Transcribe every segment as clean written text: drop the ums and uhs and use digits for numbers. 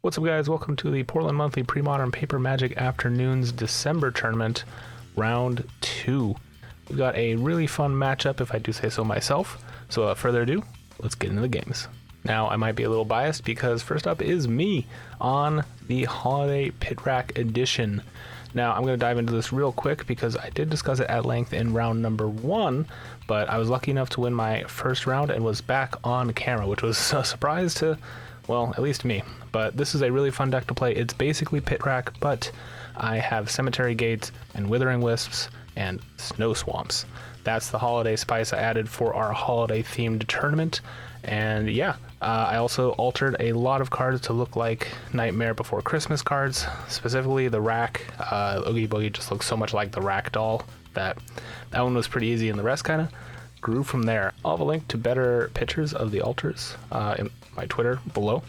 What's up, guys? Welcome to the Portland Monthly Premodern Paper Magic Afternoons December Tournament, Round 2. We've got a really fun matchup, if I do say so myself. So without further ado, let's get into the games. Now, I might be a little biased because first up is me on the Holiday Pit Rack Edition. Now, I'm going to dive into this real quick because I did discuss it at length in round number 1, but I was lucky enough to win my first round and was back on camera, which was a surprise to, well, at least me. But this is a really fun deck to play. It's basically Pit Rack, but I have Cemetery Gates and Withering Wisps and Snow Swamps. That's the holiday spice I added for our holiday themed tournament. And yeah, I also altered a lot of cards to look like Nightmare Before Christmas cards, specifically the Rack. Oogie Boogie just looks so much like the Rack doll that one was pretty easy, and the rest kind of grew from there. I'll have a link to better pictures of the alters in my Twitter below.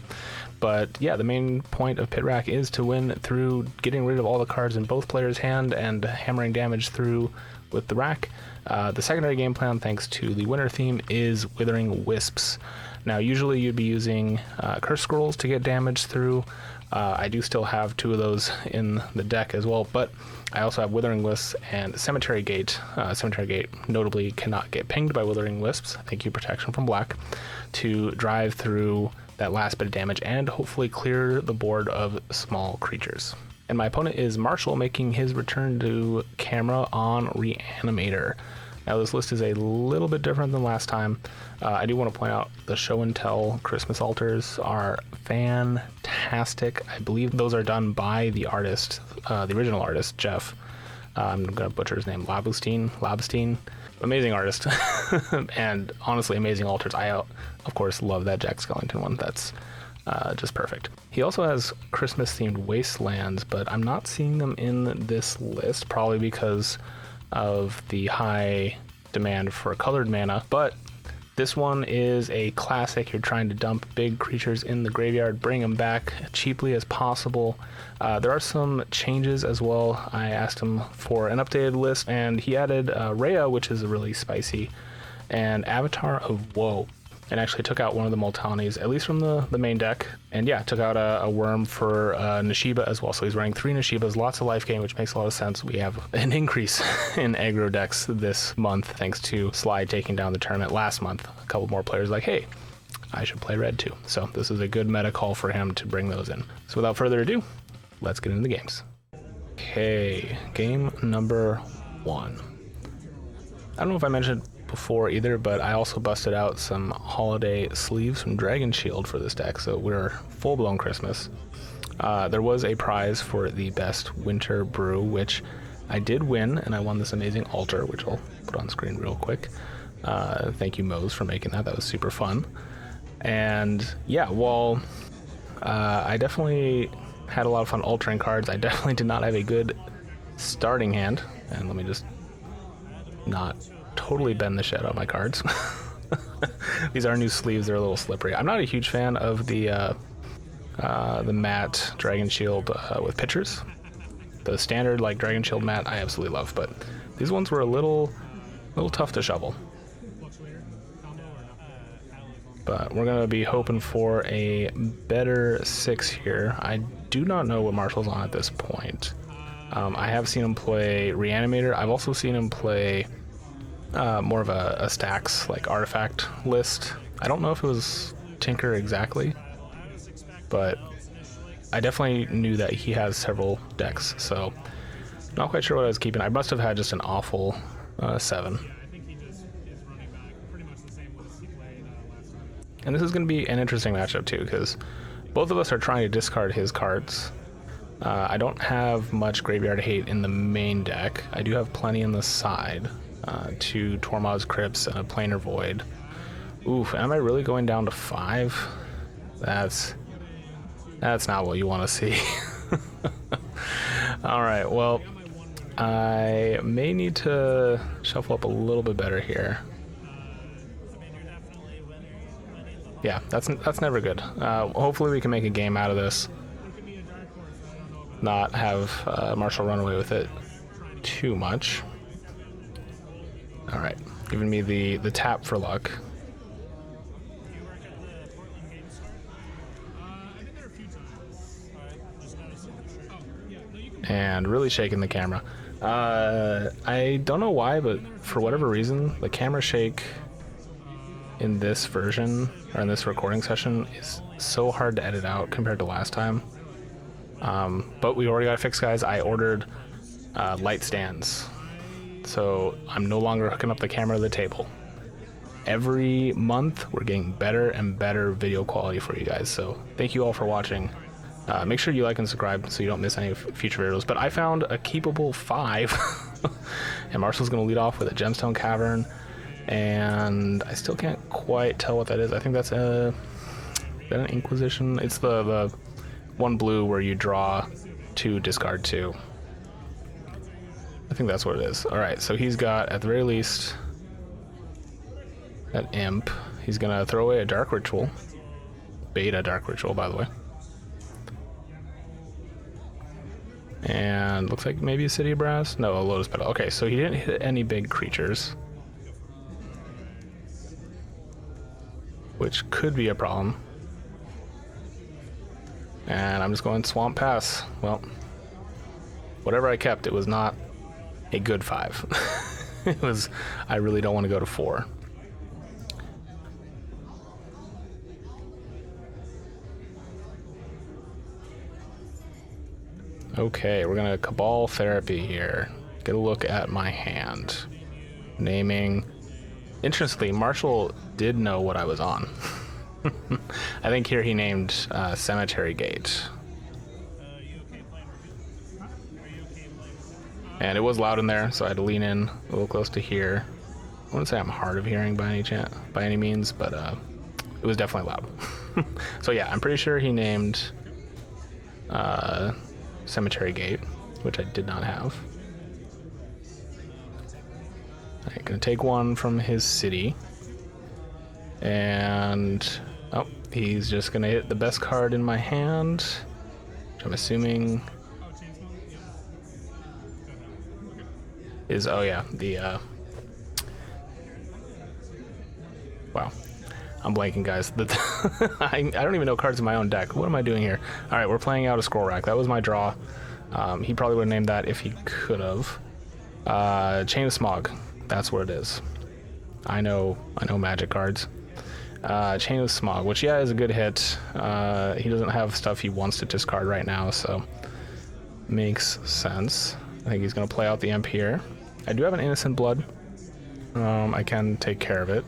But yeah, the main point of Pit Rack is to win through getting rid of all the cards in both players' hand and hammering damage through with the Rack. The secondary game plan, thanks to the winter theme, is Withering Wisps. Now, usually you'd be using Curse Scrolls to get damage through. I do still have 2 of those in the deck as well, but I also have Withering Wisps and Cemetery Gate. Cemetery Gate notably cannot get pinged by Withering Wisps, thank you protection from black, to drive through that last bit of damage and hopefully clear the board of small creatures. And my opponent is Marshall, making his return to camera on Reanimator. Now, this list is a little bit different than last time. I do want to point out the show and tell Christmas altars are fantastic. I believe those are done by the artist, the original artist, Jeff. I'm going to butcher his name, Labstein. Amazing artist. And honestly, amazing altars. I, of course, love that Jack Skellington one. That's just perfect. He also has Christmas-themed wastelands, but I'm not seeing them in this list, probably because of the high demand for colored mana. But this one is a classic. You're trying to dump big creatures in the graveyard, bring them back cheaply as possible. There are some changes as well. I asked him for an updated list, and he added Rhea, which is really spicy, and Avatar of Woe, and actually took out one of the Multanis, at least from the main deck. And yeah, took out a worm for Nishiba as well. So he's running 3 Nishibas, lots of life gain, which makes a lot of sense. We have an increase in aggro decks this month, thanks to Sly taking down the tournament last month. A couple more players like, hey, I should play red too. So this is a good meta call for him to bring those in. So without further ado, let's get into the games. Okay, game number 1. I don't know if I mentioned before either, but I also busted out some holiday sleeves from Dragon Shield for this deck, so we're full-blown Christmas. There was a prize for the best winter brew, which I did win, and I won this amazing altar, which I'll put on screen real quick. Thank you, Mose, for making that. That was super fun. And yeah, while I definitely had a lot of fun altering cards, I definitely did not have a good starting hand. And let me just not totally bend the shit out of my cards. These are new sleeves. They're a little slippery. I'm not a huge fan of the matte Dragon Shield with pictures. The standard like Dragon Shield matte I absolutely love, but these ones were a little tough to shovel. But we're gonna be hoping for a better 6 here. I do not know what Marshall's on at this point. I have seen him play Reanimator. I've also seen him play more of a stacks like artifact list. I don't know if it was Tinker exactly, but I definitely knew that he has several decks, so not quite sure what I was keeping. I must have had just an awful 7. And this is going to be an interesting matchup too, because both of us are trying to discard his cards. I don't have much graveyard hate in the main deck. I do have plenty in the side. 2 Tormod's Crypts and a Planar Void. Oof, am I really going down to 5? That's not what you want to see. Alright, well, I may need to shuffle up a little bit better here. Yeah, that's never good. Hopefully we can make a game out of this. Not have Marshall run away with it too much. Alright, giving me the tap for luck. and really shaking the camera. I don't know why, but for whatever reason, the camera shake in this version, or in this recording session, is so hard to edit out compared to last time. But we already got it fixed, guys. I ordered light stands, so I'm no longer hooking up the camera to the table. Every month, we're getting better and better video quality for you guys, so thank you all for watching. Make sure you like and subscribe so you don't miss any future videos. But I found a keepable 5, and Marshall's going to lead off with a Gemstone Cavern, and I still can't quite tell what that is. I think that's is that an Inquisition? It's the one blue where you draw 2, discard 2. I think that's what it is. Alright, so he's got, at the very least, that Imp. He's going to throw away a Dark Ritual. Beta Dark Ritual, by the way. And looks like maybe a City of Brass? No, a Lotus Petal. Okay, so he didn't hit any big creatures, which could be a problem. And I'm just going Swamp Pass. Well, whatever I kept, it was not a good 5. It was, I really don't want to go to 4. Okay, we're gonna Cabal Therapy here. Get a look at my hand. Naming. Interestingly, Marshall did know what I was on. I think here he named Cemetery Gate. And it was loud in there, so I had to lean in a little close to here. I wouldn't say I'm hard of hearing by any means, but it was definitely loud. So yeah, I'm pretty sure he named Cemetery Gate, which I did not have. I'm gonna take one from his city, and oh, he's just gonna hit the best card in my hand, which I'm assuming is, oh yeah, the wow, I'm blanking, guys. I don't even know cards in my own deck. What am I doing here? All right, we're playing out a Scroll Rack. That was my draw. He probably would have named that if he could have. Chain of Smog. That's what it is. I know Magic cards. Chain of Smog, which yeah is a good hit. He doesn't have stuff he wants to discard right now, so makes sense. I think he's gonna play out the Imp here. I do have an Innocent Blood. I can take care of it.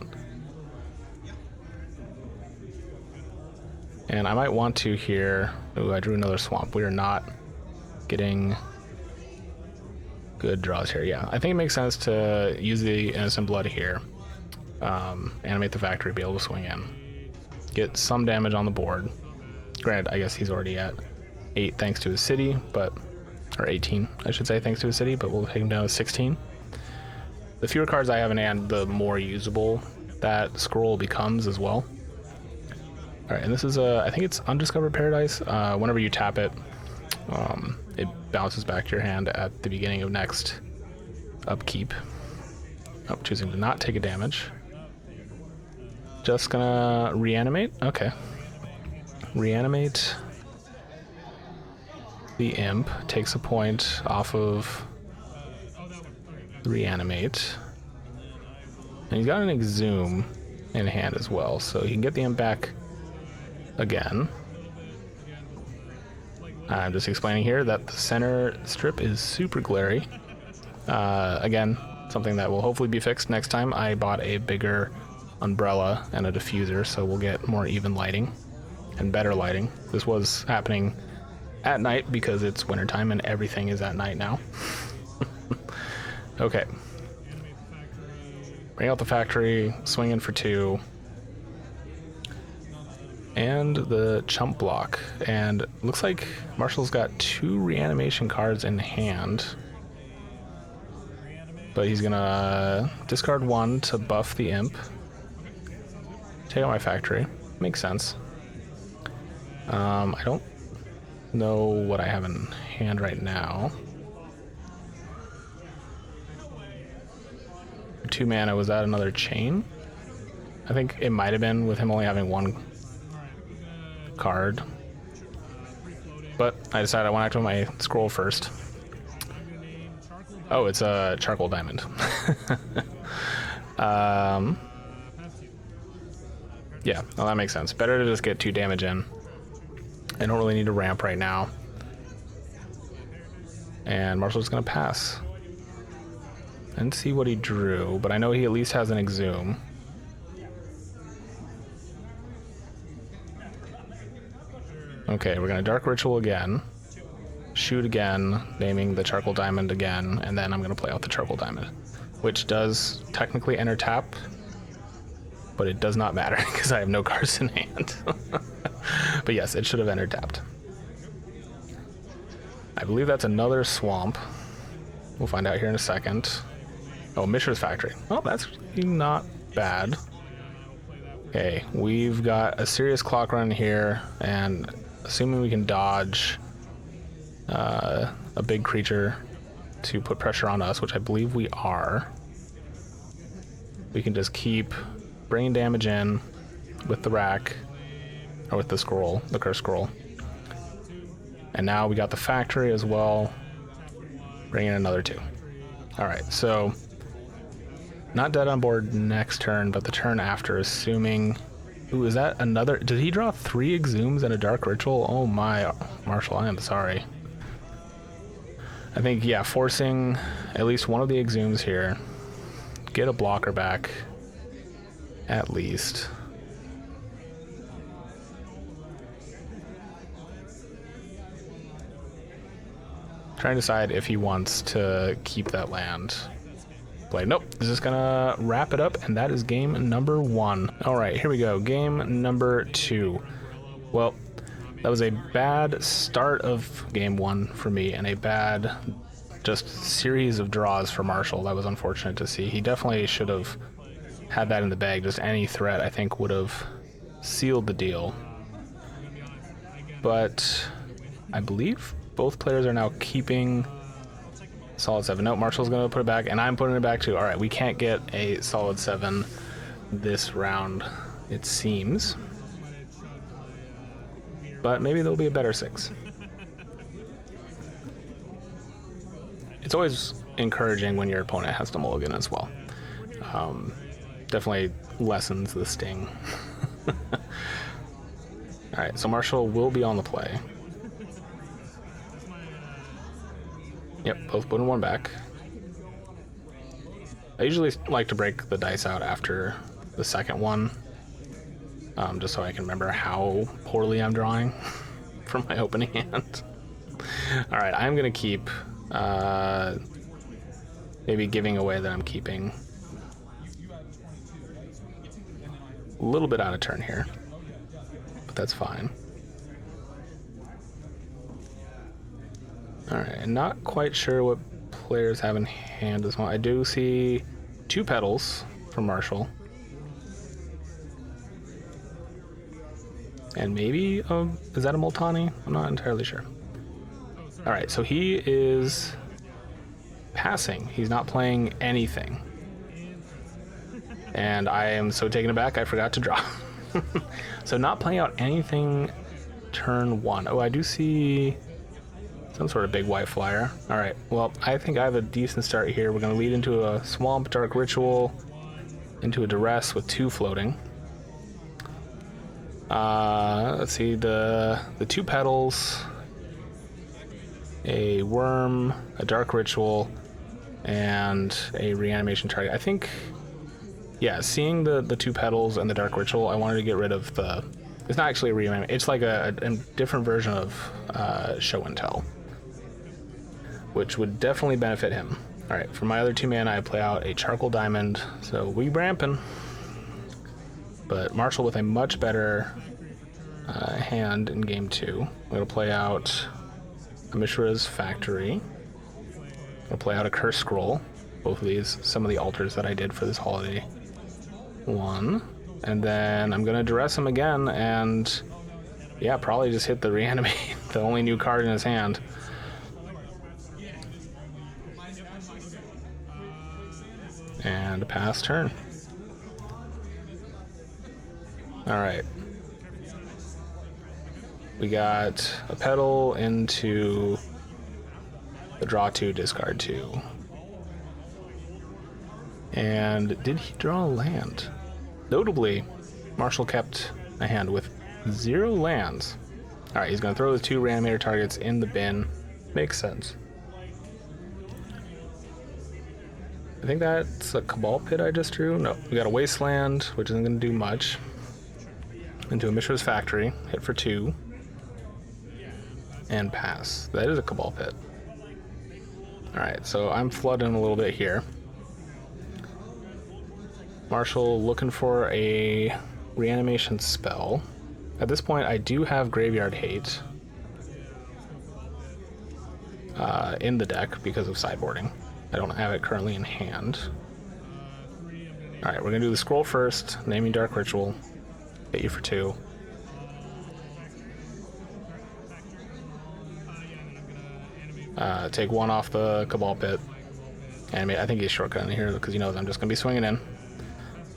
And I might want to here. Ooh, I drew another Swamp. We are not getting good draws here. Yeah, I think it makes sense to use the Innocent Blood here. Animate the Factory, be able to swing in. Get some damage on the board. Granted, I guess he's already at 8 thanks to his city, but... or 18, I should say, thanks to his city, but we'll take him down to 16. The fewer cards I have in hand, the more usable that scroll becomes as well. Alright, and this is I think it's Undiscovered Paradise. Whenever you tap it, it bounces back to your hand at the beginning of next upkeep. Oh, choosing to not take a damage. Just gonna reanimate? Okay. Reanimate the Imp, takes a point off of reanimate. And he's got an Exhume in hand as well, so he can get the Imp back again. I'm just explaining here that the center strip is super glary. Again, something that will hopefully be fixed next time. I bought a bigger umbrella and a diffuser, so we'll get more even lighting and better lighting. This was happening at night because it's wintertime and everything is at night now. Okay. Bring out the Factory, swing in for 2. And the Chump Block. And looks like Marshall's got 2 reanimation cards in hand. But he's gonna discard 1 to buff the Imp. Take out my Factory. Makes sense. I don't know what I have in hand right now. 2 mana, was that another chain? I think it might have been with him only having 1 card. But I decided I went after my scroll first. Oh, it's a charcoal diamond. Yeah, well, that makes sense. Better to just get 2 damage in. I don't really need to ramp right now. And Marshall's gonna pass. And see what he drew, but I know he at least has an Exhume. Okay, we're gonna Dark Ritual again. Shoot again, naming the Charcoal Diamond again, and then I'm gonna play out the Charcoal Diamond, which does technically enter tap, but it does not matter because I have no cards in hand. But yes, it should have entered tapped. I believe that's another swamp. We'll find out here in a second. Oh, Mishra's Factory. Oh, that's not bad. Okay, we've got a serious clock run here, and assuming we can dodge a big creature to put pressure on us, which I believe we are, we can just keep bringing damage in with the rack, or with the scroll, the curse scroll. And now we got the factory as well, bring in another 2. All right, so not dead on board next turn, but the turn after, assuming... Ooh, is that another... Did he draw 3 Exhumes and a Dark Ritual? Oh my, Marshall, I am sorry. I think, yeah, forcing at least one of the Exhumes here. Get a blocker back, at least. Trying to decide if he wants to keep that land. Play. Nope, he's just gonna wrap it up, and that is game number 1. All right, here we go. Game number 2. Well, that was a bad start of game 1 for me, and a bad just series of draws for Marshall. That was unfortunate to see. He definitely should have had that in the bag. Just any threat, I think, would have sealed the deal. But I believe both players are now keeping solid 7. No, Marshall's gonna put it back, and I'm putting it back too. All right, we can't get a solid 7 this round, it seems. But maybe there'll be a better 6. It's always encouraging when your opponent has to mulligan as well. Definitely lessens the sting. All right, so Marshall will be on the play. Yep, both putting 1 back. I usually like to break the dice out after the second one, just so I can remember how poorly I'm drawing from my opening hand. All right, I'm gonna keep, maybe giving away that I'm keeping. A little bit out of turn here, but that's fine. All right, not quite sure what players have in hand as well. I do see 2 petals from Marshall. And maybe, is that a Multani? I'm not entirely sure. All right, so he is passing. He's not playing anything. And I am so taken aback, I forgot to draw. So not playing out anything turn 1. Oh, I do see some sort of big white flyer. All right, well, I think I have a decent start here. We're gonna lead into a Swamp, Dark Ritual, into a Duress with 2 floating. Let's see, the 2 petals, a Worm, a Dark Ritual, and a Reanimation target. I think, yeah, seeing the 2 petals and the Dark Ritual, I wanted to get rid of the... It's not actually a Reanimation, it's like a different version of Show and Tell, which would definitely benefit him. All right, for my other 2 mana, I play out a Charcoal Diamond, so we ramping. But Marshall with a much better hand in game 2. I'm gonna play out a Mishra's Factory. I'm gonna play out a Curse Scroll. Both of these, some of the altars that I did for this holiday. 1, and then I'm gonna Duress him again, and yeah, probably just hit the Reanimate, the only new card in his hand. And a pass turn. All right. We got a petal into the draw 2, discard 2. And did he draw a land? Notably, Marshall kept a hand with 0 lands. Alright, he's going to throw the 2 Reanimator targets in the bin. Makes sense. I think that's a Cabal Pit I just drew. No, we got a Wasteland, which isn't going to do much. Into a Mishra's Factory, hit for 2. And pass. That is a Cabal Pit. Alright, so I'm flooding a little bit here. Marshall looking for a reanimation spell. At this point, I do have Graveyard Hate in the deck because of sideboarding. I don't have it currently in hand. Alright, we're going to do the scroll first, naming Dark Ritual, hit you for 2. Take 1 off the Cabal Pit. Animate, I think he's shortcutting here because he knows I'm just going to be swinging in.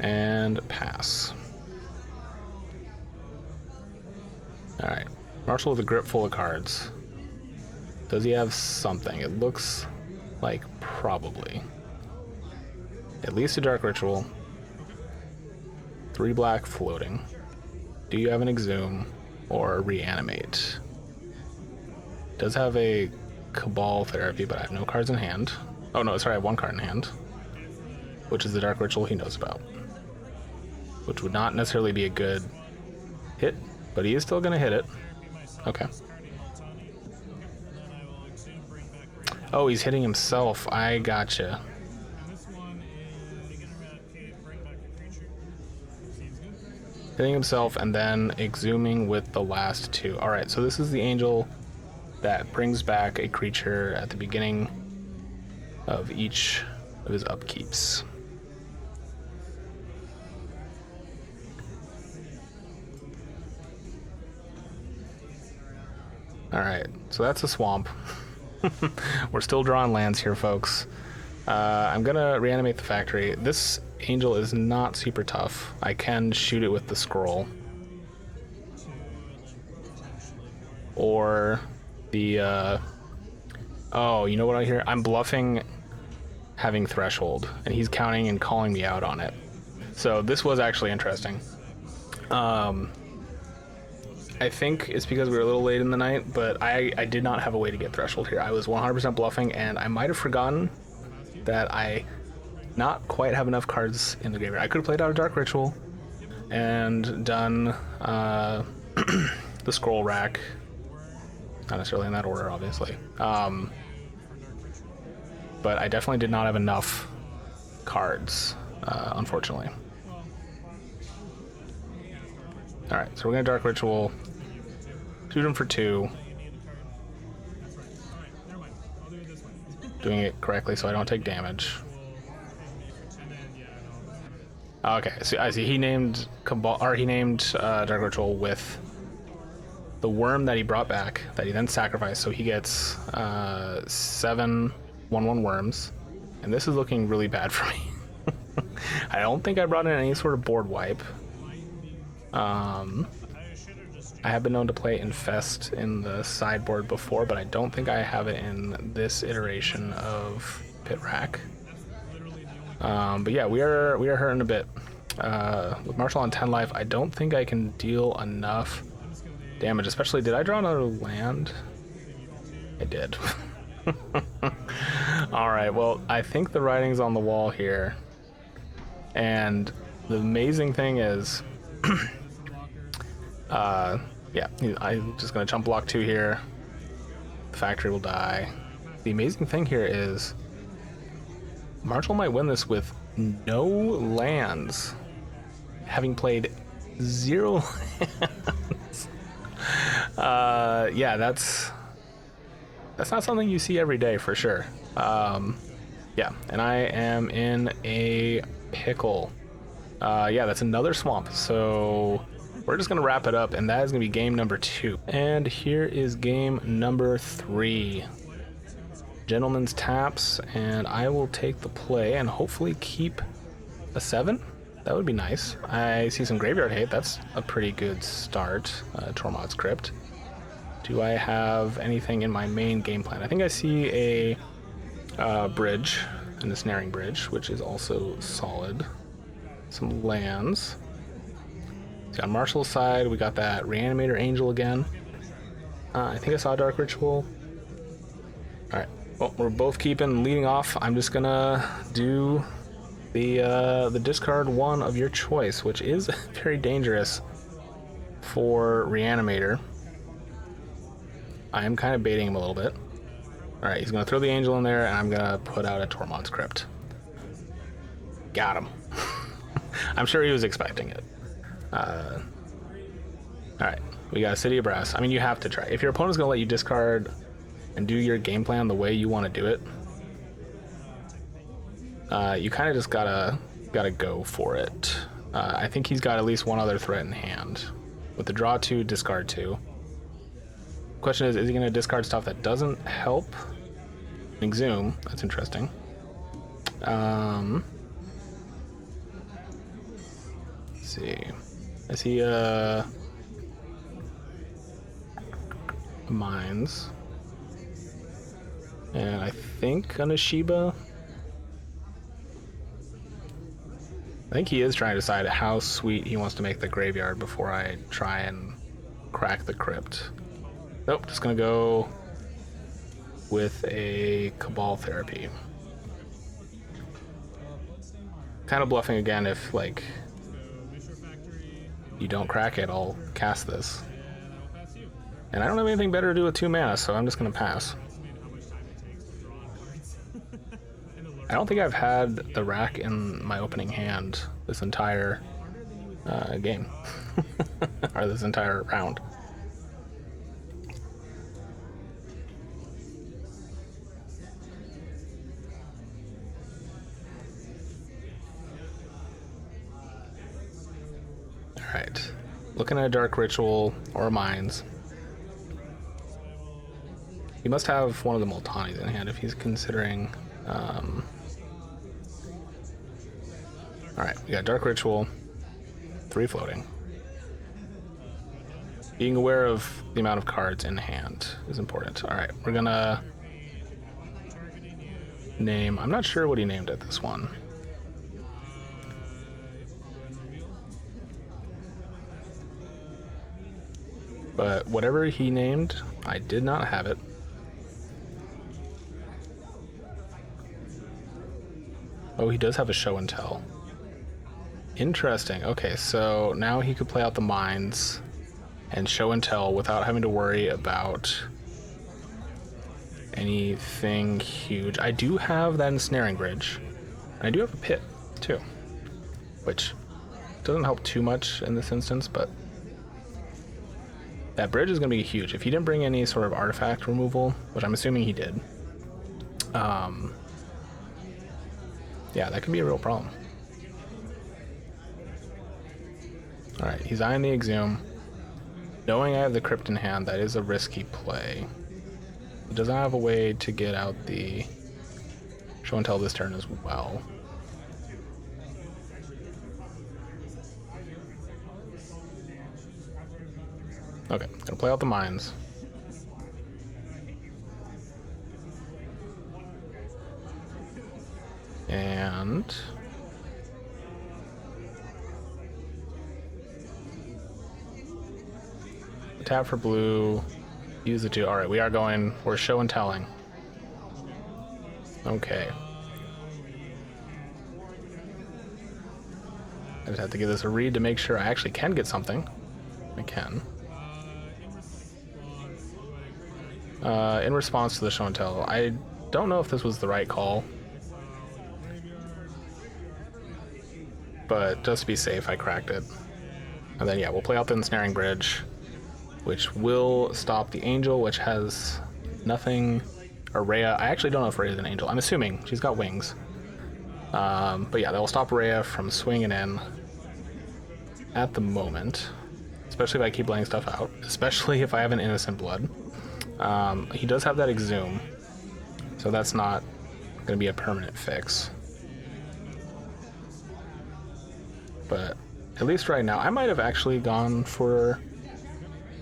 And pass. Alright, Marshall with a grip full of cards. Does he have something? It looks like probably. At least a Dark Ritual. 3 black floating. Do you have an Exhume or Reanimate? Does have a Cabal Therapy, but I have no cards in hand. Oh no, sorry, I have 1 card in hand, which is the Dark Ritual he knows about. Which would not necessarily be a good hit, but he is still going to hit it. Okay. Oh, he's hitting himself. I gotcha. Hitting himself and then exhuming with the last 2. Alright, so this is the angel that brings back a creature at the beginning of each of his upkeeps. Alright, so that's a swamp. We're still drawing lands here, folks. I'm gonna reanimate the factory. This angel is not super tough. I can shoot it with the scroll. Or the, oh, you know what I hear? I'm bluffing having Threshold, and he's counting and calling me out on it. So this was actually interesting. I think it's because we were a little late in the night, but I did not have a way to get Threshold here. I was 100% bluffing, and I might have forgotten that I not quite have enough cards in the graveyard. I could have played out a Dark Ritual and done the Scroll Rack. Not necessarily in that order, obviously. But I definitely did not have enough cards, unfortunately. Alright, so we're going to Dark Ritual, shoot him for 2. Doing it correctly so I don't take damage. Okay, so I see he named Cabal, or he named Dark Ritual with the worm that he brought back, that he then sacrificed, so he gets 7 1/1 worms. And this is looking really bad for me. I don't think I brought in any sort of board wipe. I have been known to play Infest in the sideboard before, but I don't think I have it in this iteration of Pit Rack. But yeah, we are hurting a bit. With Marshall on 10 life, I don't think I can deal enough damage, especially, did I draw another land? I did. Alright, well, I think the writing's on the wall here. And the amazing thing is, yeah, I'm just gonna chump block 2 here. The factory will die. The amazing thing here is Marshall might win this with no lands, having played 0 lands. Yeah, that's not something you see every day for sure. Yeah, and I am in a pickle. Yeah, that's another swamp. So we're just gonna wrap it up, and that is gonna be game number 2. And here is game number 3. Gentleman's taps, and I will take the play and hopefully keep a 7. That would be nice. I see some graveyard hate. That's a pretty good start. Tormod's Crypt. Do I have anything in my main game plan? I think I see a bridge. and a Snaring Bridge, which is also solid. Some lands. See, on Marshall's side, we got that Reanimator Angel again. I think I saw Dark Ritual. Alright, well, we're both leading off. I'm just gonna do the discard one of your choice, which is very dangerous for Reanimator. I am kind of baiting him a little bit. Alright, he's gonna throw the Angel in there, and I'm gonna put out a Tormod's Crypt. Got him. I'm sure he was expecting it. Alright, we got a City of Brass. I mean, you have to try. If your opponent's gonna let you discard and do your game plan the way you want to do it, you kind of just gotta go for it. I think he's got at least one other threat in hand. With the draw 2, discard 2. Question is he gonna discard stuff that doesn't help? Exhume, that's interesting. Let's see. I see Mines. And I think on a Shiba. I think he is trying to decide how sweet he wants to make the graveyard before I try and crack the crypt. Nope, just gonna go with a Cabal Therapy. Kind of bluffing again. If like you don't crack it, I'll cast this. And I don't have anything better to do with 2 mana, so I'm just gonna pass. I don't think I've had the rack in my opening hand this entire game. Or this entire round. Alright. Looking at a Dark Ritual or a Mines. He must have one of the Multanis in hand if he's considering... Alright, we got Dark Ritual, 3 floating. Being aware of the amount of cards in hand is important. Alright, we're gonna name... I'm not sure what he named it, this one. But whatever he named, I did not have it. Oh, he does have a Show and Tell. Interesting. Okay, so now he could play out the Mines and Show and Tell without having to worry about anything huge. I do have that Ensnaring Bridge. And I do have a Pit, too. Which doesn't help too much in this instance, but... that bridge is going to be huge. If he didn't bring any sort of artifact removal, which I'm assuming he did, yeah, that could be a real problem. Alright, he's eyeing the Exhume. Knowing I have the Crypt in hand, that is a risky play. He doesn't have a way to get out the Show and Tell this turn as well. Okay, gonna play out the Mines. And... tap for blue, use the 2. Alright, we are going, we're Show and Telling. Okay. I just have to give this a read to make sure I actually can get something. I can. In response to the Show and Tell, I don't know if this was the right call. But just to be safe, I cracked it. And then, yeah, we'll play out the Ensnaring Bridge, which will stop the Angel, which has nothing. Or Rhea. I actually don't know if Rhea's an Angel. I'm assuming she's got wings. But yeah, that will stop Rhea from swinging in at the moment. Especially if I keep laying stuff out. Especially if I have an Innocent Blood. He does have that Exhume. So that's not going to be a permanent fix. But at least right now, I might have actually gone for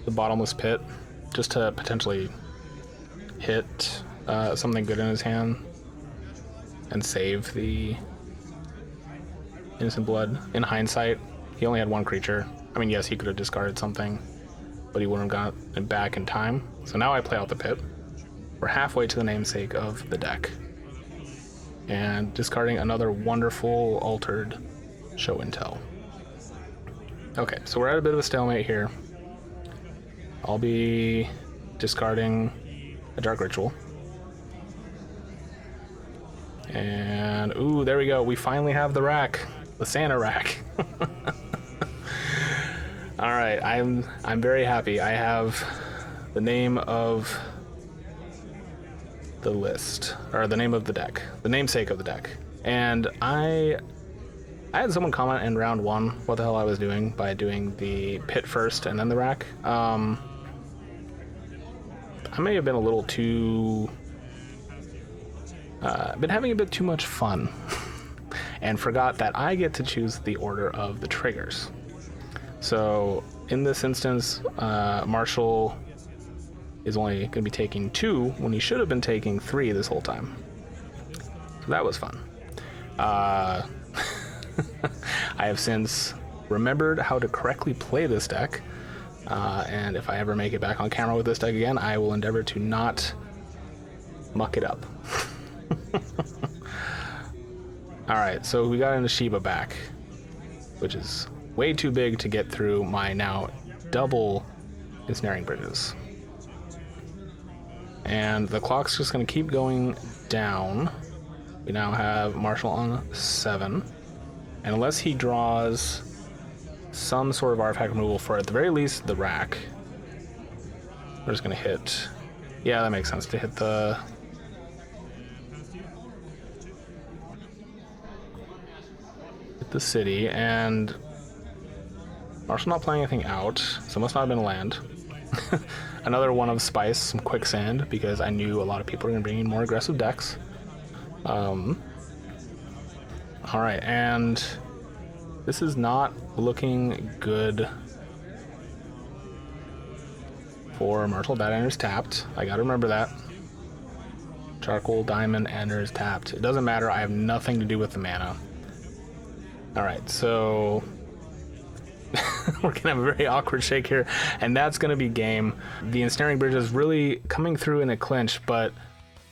the Bottomless Pit just to potentially hit something good in his hand. and save the Innocent Blood. In hindsight, he only had one creature. I mean, yes, he could have discarded something, but he wouldn't have gotten it back in time. So now I play out the pit. We're halfway to the namesake of the deck. And discarding another wonderful altered show and tell. Okay, so we're at a bit of a stalemate here. I'll be discarding a Dark Ritual. And, ooh, there we go. We finally have the rack. The Santa rack. Alright, I'm very happy. I have the name of the list, or the name of the deck, the namesake of the deck. And I had someone comment in round 1 what the hell I was doing by doing the pit first and then the rack. I may have been a little too been having a bit too much fun and forgot that I get to choose the order of the triggers. So in this instance, Marshall is only going to be taking 2 when he should have been taking 3 this whole time. So that was fun. I have since remembered how to correctly play this deck, and if I ever make it back on camera with this deck again, I will endeavor to not muck it up. Alright, so we got into Shiba back, which is way too big to get through my now double Ensnaring Bridges. And the clock's just going to keep going down. We now have Marshall on 7. And unless he draws some sort of artifact removal for, at the very least, the rack, we're just going to hit... Yeah, that makes sense, to hit the... city. And Marshall not playing anything out, so it must not have been a land. Another one of Spice, some Quicksand, because I knew a lot of people were going to bring in more aggressive decks. Alright, and this is not looking good for Marshall. That enters tapped. I gotta remember that. Charcoal Diamond enters tapped. It doesn't matter, I have nothing to do with the mana. Alright, so we're gonna have a very awkward shake here, and that's gonna be game. The Ensnaring Bridge is really coming through in a clinch, but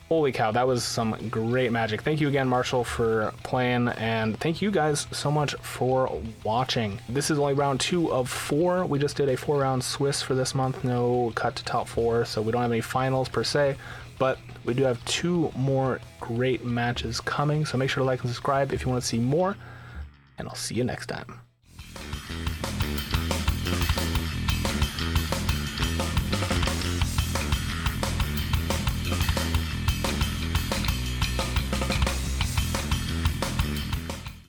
holy cow, that was some great magic. Thank you again, Marshall, for playing, and thank you guys so much for watching. This is only round 2 of 4. We just did a 4-round Swiss for this month, no cut to top 4, so we don't have any finals per se, but we do have 2 more great matches coming, so make sure to like and subscribe if you want to see more. And I'll see you next time.